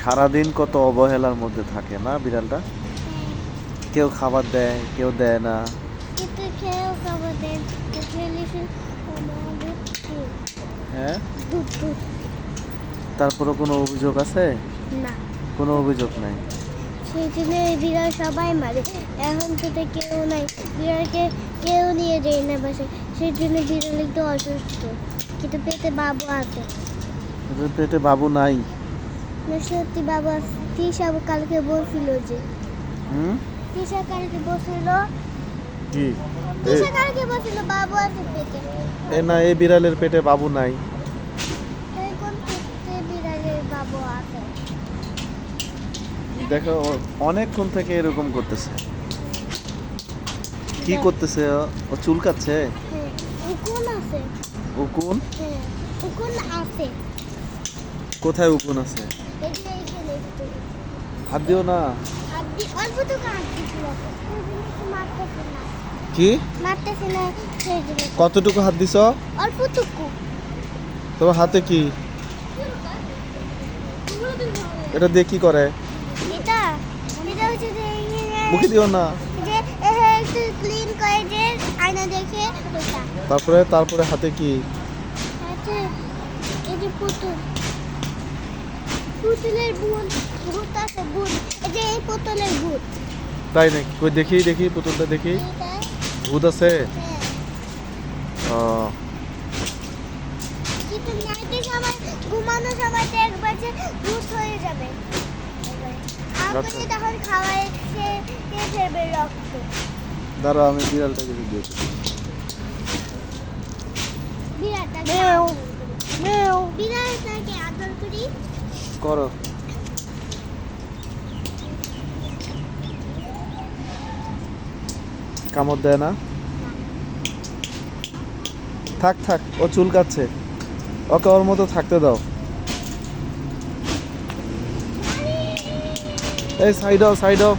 সারাদিন কত অবহেলার মধ্যে থাকে না বিড়ালটা। কেউ খাবার দেয়, কেউ দেয় না। কিন্তু খেয়েও খাবার দেয়, হ্যাঁ, দুধ দুধ তারপরে কোনো অভিযোগ আছে? না, কোনো অভিযোগ নাই। সেই জন্য এই বিড়াল সবাই মারে। এখন তো কেউ নাই, বিড়ালকে কেউ নিয়ে যায় না বাসায়, সেই জন্য বিড়াল একটু অসুস্থ, কিন্তু পেটে বাবু আছে। ওদের পেটে বাবু নাই? না, সত্যি বাবু আছে। তৃষা কালকে বলছিল যে, হুম, তৃষা কালকে বলছিল, কি তৃষা কালকে বলছিল বাবু আছে পেটে। এ না, এই বিড়ালের পেটে বাবু নাই। এই কোন পেটে বিড়ালের বাবু আছে? দেখো অনেকক্ষণ থেকে এরকম করতেছে। কি করতেছে ও? চুলকাচ্ছে? হ্যাঁ, উকুন আছে। উকুন? হ্যাঁ, উকুন আছে। কোথায় উকুন আছে? এই যে এইখানে একটু। হাত দিও না। অল্প তো কাজ দিছিল, মারতেছে না, কি মারতেছে না, সেই জন্য। কতটুকু হাত দিছ? অল্পটুকু। তোমার হাতে কি? এটা দিয়ে কি করে? এটা এটা হচ্ছে যে মুখে দিও না। যে একটু ক্লিন করে, যে আয়না দেখে ওটা। তারপরে হাতে কি? আচ্ছা, এই যে পুতুলের ভূত আছে, ভূত। এই যে এই পুতুলের ভূত। তাই নাকি? কই দেখি দেখি পুতুলটা দেখি। এইটা, ভূত আছে? হ্যাঁ। ও, কিন্তু নাইটের সময়, ঘুমানোর সময় দেখবা যে ভূত হয়ে যাবে। আপনি তখন খাওয়ায় খেয়ে ফেলবে রক্ত। দাঁড়াও আমি বিড়ালটাকে দিয়ে দিই। বিড়ালটাকে আদর করি। করো। কামড় দেয় না? থাক থাক, ও চুলকাচ্ছে, ওকে ওর মতো থাকতে দাও। এই সাইড হও, সাইড হও।